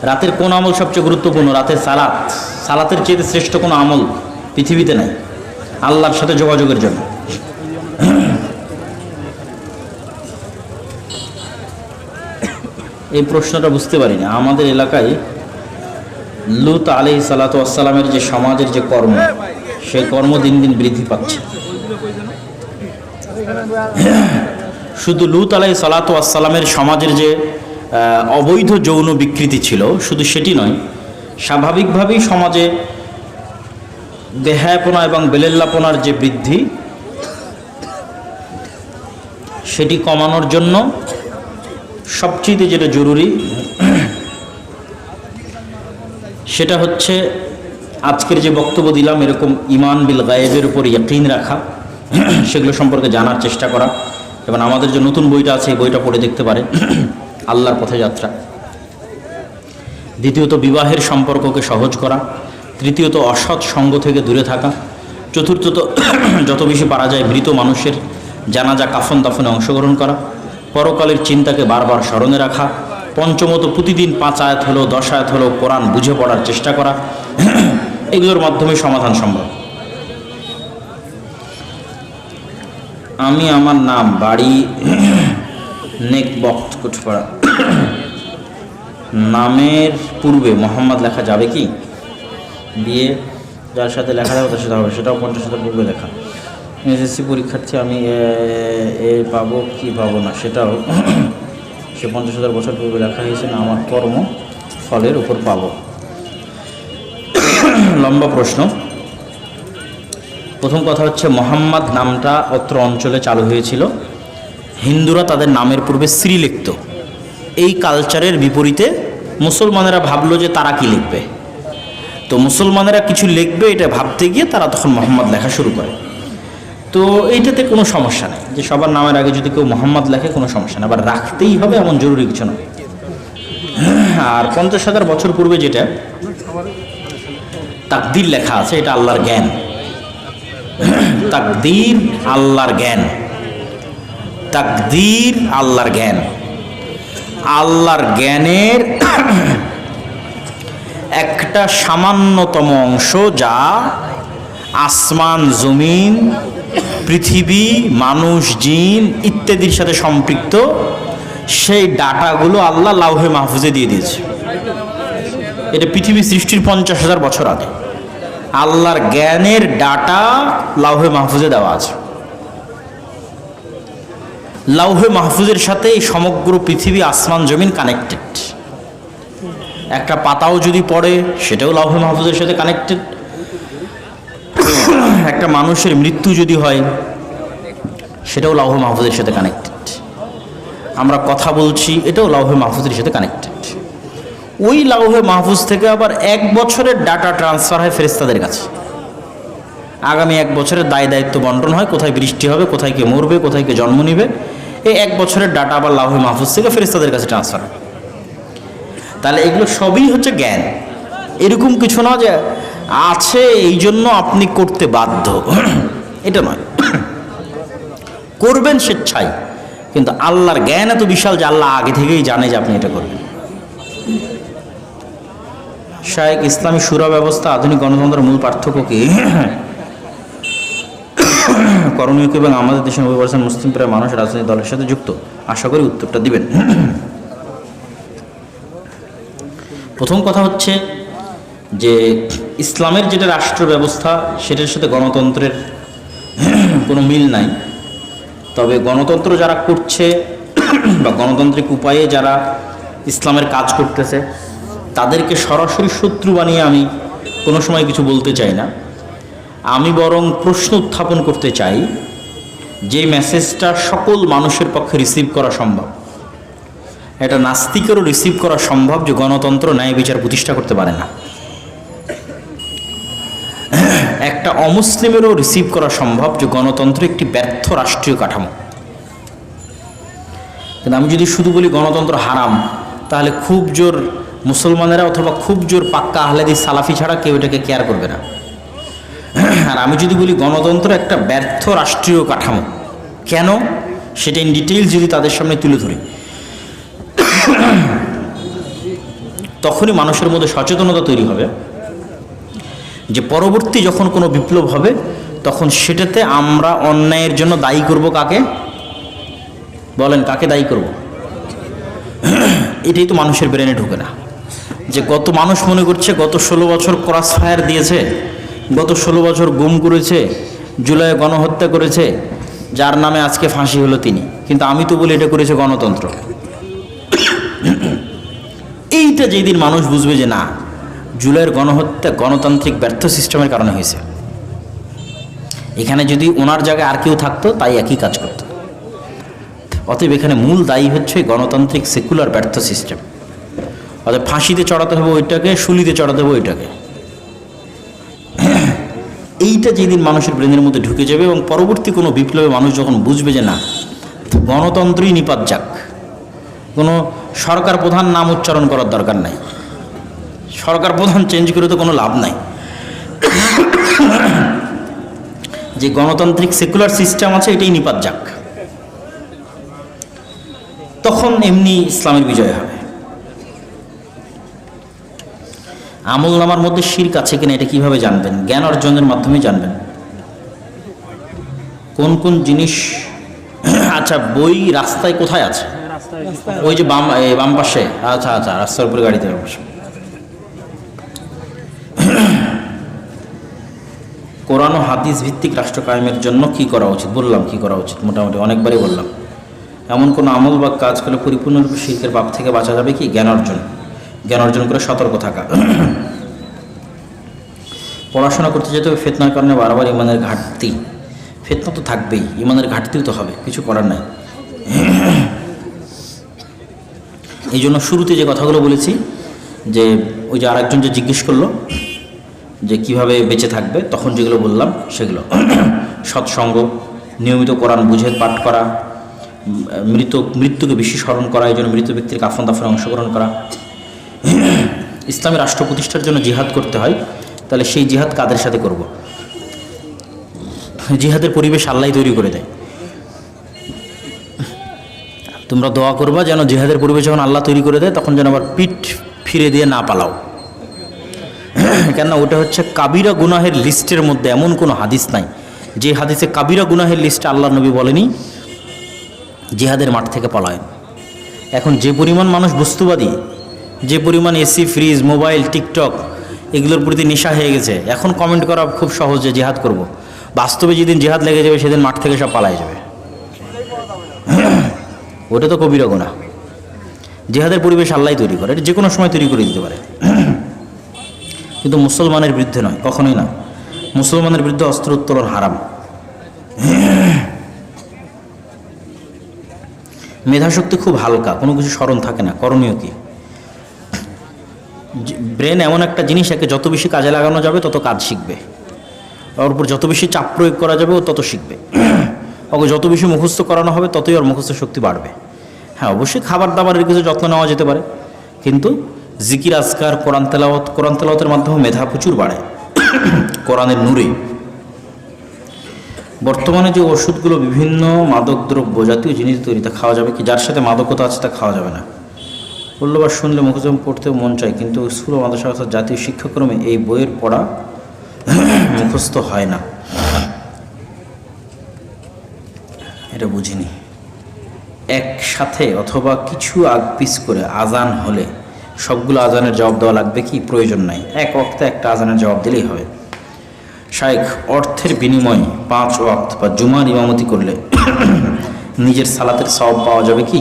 রাতের কোন আমল সবচেয়ে গুরুত্বপূর্ণ? রাতের সালাত। সালাতের চেয়ে শ্রেষ্ঠ কোনো আমল পৃথিবীতে নাই আল্লাহর সাথে যোগাযোগের জন্য। এই প্রশ্নটা বুঝতে পারি না। আমাদের এলাকায় লূত আলাইহিস সালাতু ওয়াস সালামের যে সমাজের যে কর্ম, সেই কর্ম দিন দিন বৃদ্ধি পাচ্ছে। শুধু লূত আলাইহিস সালাতু ওয়াস সালামের সমাজের যে অবৈধ যৌন বিকৃতি ছিল, শুধু সেটি নয়, স্বাভাবিকভাবেই সমাজে বেহায়াপনা এবং বেলেল্লাপনার যে বৃদ্ধি, সেটি কমানোর জন্য সবচেয়ে যেটা জরুরি সেটা হচ্ছে আজকের যে বক্তব্য দিলাম, এরকম ঈমান বিল গায়েবের উপর ইয়াকিন রাখা, সেগুলো সম্পর্কে জানার চেষ্টা করা। এবং আমাদের যে নতুন বইটা আছে, এই বইটা পড়ে দেখতে পারে, আল্লাহর পথে যাত্রা। দ্বিতীয়ত বিবাহের সম্পর্ককে সহজ করা। তৃতীয়ত অসৎ সঙ্গ থেকে দূরে থাকা। চতুর্থত যত বেশি পারা যায় মৃত মানুষের জানাজা কাফন দাফনে অংশগ্রহণ করা। পরকালের চিন্তাকে বারবার স্মরণে রাখা। পঞ্চমত প্রতিদিন 5 আয়াত হলেও 10 আয়াত হলেও কোরআন বুঝে পড়ার চেষ্টা করা। এগুলোর মাধ্যমে সমাধান সম্ভব। আমি, আমার নাম, বাড়ি নেক বক্ত কুঠপাড়া। নামের পূর্বে মোহাম্মদ লেখা যাবে কি? বিয়ে যার সাথে লেখা যাবে তার সাথে হবে, সেটাও 50,000 পূর্বে লেখা। এসএসসি পরীক্ষার্থী, আমি এ পাবো কি পাবো না সেটাও সে 50,000 বছর পূর্বে লেখা হয়েছে না, আমার কর্ম ফলের উপর পাবো। লম্বা প্রশ্ন। প্রথম কথা হচ্ছে, মোহাম্মদ নামটা অত্র অঞ্চলে চালু হয়েছিল। হিন্দুরা তাদের নামের পূর্বে শ্রী লিখত। এই কালচারের বিপরীতে মুসলমানেরা ভাবলো যে তারা কি লিখবে, তো মুসলমানেরা কিছু লিখবে এটা ভাবতে গিয়ে তারা তখন মোহাম্মদ লেখা শুরু করে। তো এইটাতে কোনো সমস্যা নেই, যে সবার নামের আগে যদি কেউ মোহাম্মদ লেখে কোনো সমস্যা নেই, আবার রাখতেই হবে এমন জরুরি কিছু নয়। আর 50,000 বছর পূর্বে যেটা তাকদীর লেখা আছে, এটা আল্লাহর জ্ঞান। তাকদীর আল্লাহর জ্ঞান। তাকদীর আল্লাহর জ্ঞান। আল্লাহর জ্ঞানের একটা সামান্যতম অংশ, যা আসমান, জমিন, পৃথিবী, মানুষ, জিন ইত্যাদির সাথে সম্পৃক্ত, সেই ডাটাগুলো আল্লাহ লাউহে মাহফুজে দিয়ে দিয়েছে। এটা পৃথিবী সৃষ্টির 50,000 বছর আগে আল্লাহর জ্ঞানের ডাটা লাউহে মাহফুজে দেওয়া আছে। লাউহে মাহফুজের সাথে এই সমগ্র পৃথিবী, আসমান, জমিন কানেক্টেড। একটা পাতাও যদি পড়ে সেটাও লাউহে মাহফুজের সাথে কানেক্টেড। একটা মানুষের মৃত্যু যদি হয় সেটাও লাউহে মাহফুজের সাথে কানেক্টেড। আমরা কথা বলছি, এটাও লাউহে মাহফুজের সাথে কানেক্টেড। ওই লাউহে মাহফুজ থেকে আবার 1 বছরের ডাটা ট্রান্সফার হয় ফেরেশতাদের কাছে। আগামী 1 বছরের দায় দায়িত্ব বন্টন হয়, কোথায় বৃষ্টি হবে, কোথায় কে মরবে, কোথায় কে জন্ম নেবে। এই 1 বছরের ডাটা আবার লাউহে মাহফুজ থেকে ফেরেশতাদের কাছে ট্রান্সফার হয়। তাহলে এগুলো সবই হচ্ছে জ্ঞান। এরকম কিছু না যে আছে এই জন্য আপনি করতে বাধ্য, এটা নয়। করবেন স্বেচ্ছায়, কিন্তু আল্লাহর জ্ঞান এত বিশাল যে আল্লাহ আগে থেকেই জানে যে আপনি এটা করবেন। শায়েখ, ইসলামী শুরা ব্যবস্থা আধুনিক গণতন্ত্রের মূল পার্থক্য কি? করণীয় এবং আমাদের দেশে 90% মুসলিম প্রায় মানুষ রাজনৈতিক দলের সাথে যুক্ত। আশা করি উত্তরটা দিবেন। প্রথম কথা হচ্ছে যে ইসলামের যেটা রাষ্ট্র ব্যবস্থা, সেটার সাথে গণতন্ত্রের কোনো মিল নাই। তবে গণতন্ত্র যারা করছে বা গণতান্ত্রিক উপায়ে যারা ইসলামের কাজ করতেছে, তাদেরকে সরাসরি শত্রু বানিয়ে আমি কোনো সময় কিছু বলতে চাই না। আমি বরং প্রশ্ন উত্থাপন করতে চাই, যে মেসেজটা সকল মানুষের পক্ষে রিসিভ করা সম্ভব, এটা নাস্তিকেরও রিসিভ করা সম্ভব, যে গণতন্ত্র ন্যায় বিচার প্রতিষ্ঠা করতে পারে না। একটা অমুসলিমেরও রিসিভ করা সম্ভব যে গণতন্ত্র একটি ব্যর্থ রাষ্ট্রীয় কাঠামো। কিন্তু আমি যদি শুধু বলি গণতন্ত্র হারাম, তাহলে খুব জোর মুসলমানেরা অথবা খুব জোর পাক্কা আহলেদি সালাফি ছাড়া কেউ এটাকে কেয়ার করবে না। আর আমি যদি বলি গণতন্ত্র একটা ব্যর্থ রাষ্ট্রীয় কাঠামো, কেন সেটা ইন ডিটেইলস যদি তাদের সামনে তুলে ধরি, তখনই মানুষের মধ্যে সচেতনতা তৈরি হবে যে পরবর্তী যখন কোনো বিপ্লব হবে তখন সেটাতে আমরা অন্যায়ের জন্য দায়ী করব কাকে? বলেন, কাকে দায়ী করব? এটাই তো মানুষের ব্রেনে ঢোকে না, যে গত মানুষ মনে করছে গত 16 বছর ক্রস ফায়ার দিয়েছে, গত 16 বছর গুম করেছে, জুলাইয়ে গণহত্যা করেছে, যার নামে আজকে ফাঁসি হলো তিনি, কিন্তু আমি তো বলি এটা করেছে গণতন্ত্র। এইটা যেদিন মানুষ বুঝবে যে না, জুলাইয়ের গণহত্যা গণতান্ত্রিক ব্যর্থ সিস্টেমের কারণে হয়েছে, এখানে যদি ওনার জায়গায় আর কেউ থাকতো তাই একই কাজ করত। অতএব এখানে মূল দায়ী হচ্ছে গণতান্ত্রিক সেকুলার ব্যর্থ সিস্টেম। অতএব ফাঁসিতে চড়াতে হবে ওইটাকে, শুলিতে চড়াতে হবে ওইটাকে। এইটা যেদিন মানুষের ব্রেনের মধ্যে ঢুকে যাবে এবং পরবর্তী কোনো বিপ্লবে মানুষ যখন বুঝবে যে না, গণতন্ত্রই নিপাত যাক, কোনো সরকার প্রধান নাম উচ্চারণ করার দরকার নাই, সরকার প্রধান চেঞ্জ করে তো কোনো লাভ নাই, যে গণতান্ত্রিক সেকুলার সিস্টেম আছে এটাই নিপাত যাক, তখন এমনি ইসলামের বিজয় হবে। আমল নামার মধ্যে শিরক আছে কিনা এটা কিভাবে জানবেন? জ্ঞান অর্জনের মাধ্যমে জানবেন। কোন কোন জিনিস, আচ্ছা বই রাস্তায় কোথায় আছে? ওই যে বাম পাশে। আচ্ছা আচ্ছা, রাস্তার উপরে গাড়িতে বসে। কোরআন ও হাদিস ভিত্তিক রাষ্ট্র কায়েমের জন্য কি করা উচিত? বললাম কি করা উচিত, মোটামুটি অনেকবারই বললাম। এমন কোনো আমল বা কাজ করলে পরিপূর্ণরূপে শিরকের পাপ থেকে বাঁচা যাবে কি? জ্ঞান অর্জন করে সতর্ক থাকা। পড়াশোনা করতে যেতে হবে, ফিতনার কারণে বারবার ইমানের ঘাটতি। ফিতনা তো থাকবেই, ইমানের ঘাটতিও তো হবে, কিছু করার নাই। এই জন্য শুরুতে যে কথাগুলো বলেছি, যে ওই যে আরেকজন যে জিজ্ঞেস করলো যে কিভাবে বেঁচে থাকবে, তখন যেগুলো বললাম সেগুলো: সৎসঙ্গ, নিয়মিত কোরআন বুঝে পাঠ করা, মৃত্যুকে বেশি স্মরণ করা, এই জন্য মৃত ব্যক্তির কাফন দাফনে অংশগ্রহণ করা। ইসলামী রাষ্ট্র প্রতিষ্ঠার জন্য জিহাদ করতে হয়, তাহলে সেই জিহাদ কাদের সাথে করব? জিহাদের পরিবেশ আল্লাহ তৈরি করে দেয়। তোমরা দোয়া করবা যেন জিহাদের পরিবেশ যখন আল্লাহ তৈরি করে দেয় তখন যেন আবার পিঠ ফিরে দিয়ে না পালাও। কেননা ওটা হচ্ছে কাবিরা গুনাহের লিস্টের মধ্যে এমন কোনো হাদিস নাই যে হাদিসে কাবিরা গুনাহের লিস্টে আল্লাহ নবী বলেনি জিহাদের মাঠ থেকে পলায়ন। এখন যে পরিমাণ মানুষ বস্তুবাদী, যে পরিমাণ এসি, ফ্রিজ, মোবাইল, টিকটক এগুলোর প্রতি নেশা হয়ে গেছে, এখন কমেন্ট করা খুব সহজ যে জিহাদ করব। বাস্তবে যেদিন জিহাদ লেগে যাবে সেদিন মাঠ থেকে সব পালায় যাবে। ওটা তো কবিরা গুনাহ। জিহাদের পরিবেশ আল্লাহ তৈরি করে, এটা যে কোনো সময় তৈরি করে দিতে পারে, কিন্তু মুসলমানের বিরুদ্ধে নয়, কখনোই না। মুসলমানের বিরুদ্ধে অস্ত্র উত্তোলন হারাম। মেধাশক্তি খুব হালকা, কোনো কিছু স্মরণ থাকে না, করণীয় কি? ব্রেন এমন একটা জিনিস, একে যত বেশি কাজে লাগানো যাবে তত কাজ শিখবে, ওর উপর যত বেশি চাপ প্রয়োগ করা যাবে ও তত শিখবে, ওকে যত বেশি মুখস্থ করানো হবে ততই ওর মুখস্থ শক্তি বাড়বে। হ্যাঁ, অবশ্যই খাবার দাবারের কিছু যত্ন নেওয়া যেতে পারে, কিন্তু জিকির, আজকার, কোরআন তেলাওয়াতের মাধ্যমে মেধা প্রচুর বাড়ে কোরআনের নূরে। বর্তমানে যে ওষুধগুলো বিভিন্ন মাদকদ্রব্য জাতীয় জিনিস তৈরি, তা খাওয়া যাবে কি? যার সাথে মাদকতা আছে তা খাওয়া যাবে না। বললো বা শুনলে মুখস্থ পড়তেও মন চায়, কিন্তু স্কুল ও মাদ্রাসা অর্থাৎ জাতীয় শিক্ষাক্রমে এই বইয়ের পড়া মুখস্থ হয় না। এটা বুঝিনি। একসাথে অথবা কিছু আগপিস করে আজান হলে সবগুলো আজানের জবাব দেওয়া লাগবে কি? প্রয়োজন নাই, এক ওয়াক্তে একটা আজানের জবাব দিলেই হবে। শাইখ, অর্থের বিনিময়ে 5 ওয়াক্ত বা জুমার ইমামতি করলে নিজের সালাতের সওয়াব পাওয়া যাবে কি?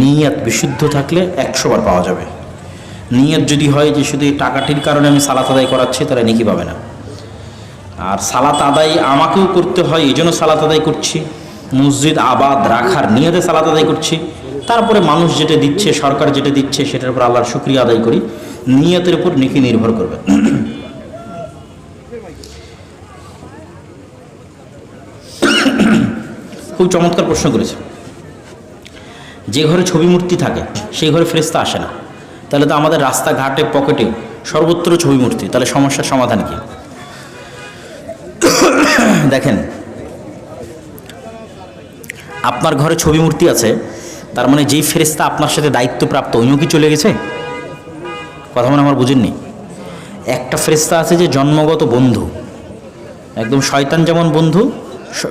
নিয়ত বিশুদ্ধ থাকলে 100 বার পাওয়া যাবে। নিয়ত যদি হয় যে শুধু এই টাকাটির কারণে আমি সালাত আদায় করাচ্ছি, তাহলে নেকি পাবে না। আর সালাত আদায় আমাকেও করতে হয়, এই জন্য সালাত আদায় করছি, মসজিদ আবাদ রাখার নিয়তে সালাত আদায় করছি, তারপরে মানুষ যেটা দিচ্ছে, সরকার যেটা দিচ্ছে সেটার উপর আল্লাহর শুকরিয়া আদায় করি, নিয়তের উপর নেকি নির্ভর করবে। খুব চমৎকার প্রশ্ন করেছে। যে ঘরে ছবি মূর্তি থাকে সেই ঘরে ফেরেশতা আসে না, তাহলে তো আমাদের রাস্তাঘাটে, পকেটে সর্বত্র ছবি মূর্তি, তাহলে সমস্যার সমাধান কি? দেখেন, আপনার ঘরে ছবি মূর্তি আছে, তার মানে যেই ফেরেশতা আপনার সাথে দায়িত্বপ্রাপ্ত উনিও কি চলে গেছে? কথা মনে আমার বুঝেননি? একটা ফেরেশতা আছে যে জন্মগত বন্ধু, একদম শয়তান যেমন বন্ধু,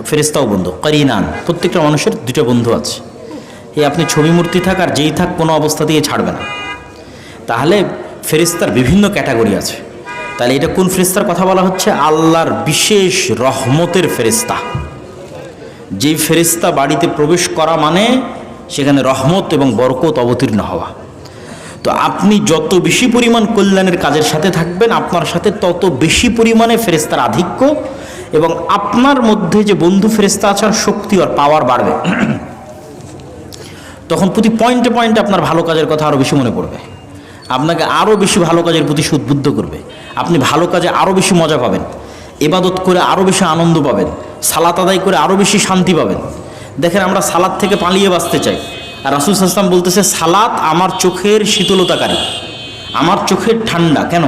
ফেরেশতাও বন্ধু, করিনান। প্রত্যেকটা মানুষের দুটো বন্ধু আছে। এই আপনি ছবি মূর্তি থাক আর যেই থাক, কোনো অবস্থা দিয়ে ছাড়বে না। তাহলে ফেরেশতার বিভিন্ন ক্যাটাগরি আছে। তাহলে এটা কোন ফেরেশতার কথা বলা হচ্ছে? আল্লাহর বিশেষ রহমতের ফেরেশতা। যেই ফেরেশতা বাড়িতে প্রবেশ করা মানে সেখানে রহমত এবং বরকত অবতীর্ণ হওয়া। তো আপনি যত বেশি পরিমাণ কল্যাণের কাজের সাথে থাকবেন, আপনার সাথে তত বেশি পরিমাণে ফেরেশতার আধিক্য এবং আপনার মধ্যে যে বন্ধু ফেরেশতা আসার শক্তি আর পাওয়ার বাড়বে। তখন প্রতি পয়েন্টে পয়েন্টে আপনার ভালো কাজের কথা আরও বেশি মনে পড়বে, আপনাকে আরও বেশি ভালো কাজের প্রতি উদ্বুদ্ধ করবে। আপনি ভালো কাজে আরও বেশি মজা পাবেন, ইবাদত করে আরও বেশি আনন্দ পাবেন, সালাত আদায় করে আরও বেশি শান্তি পাবেন। দেখেন, আমরা সালাত থেকে পালিয়ে বাঁচতে চাই, আর রাসূল সাল্লাল্লাহু আলাইহি ওয়াসাল্লাম বলতেছে সালাত আমার চোখের শীতলতাকারী, আমার চোখের ঠান্ডা। কেন?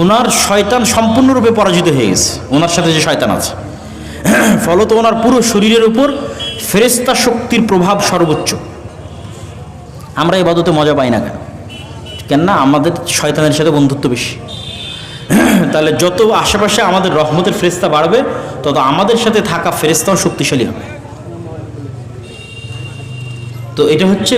ওনার শয়তান সম্পূর্ণরূপে পরাজিত হয়ে গেছে, ওনার সাথে যে শয়তান আছে। ফলত ওনার পুরো শরীরের উপর ফেরেশতা শক্তির প্রভাব সর্বোচ্চ। আমরা ইবাদতে মজা পাই না কেন? কেননা আমাদের শয়তানের সাথে বন্ধুত্ব বেশি। তাহলে যত আশেপাশে আমাদের রহমতের ফেরেশতা বাড়বে, তত আমাদের সাথে থাকা ফেরেশতাও শক্তিশালী হবে। তো এটা হচ্ছে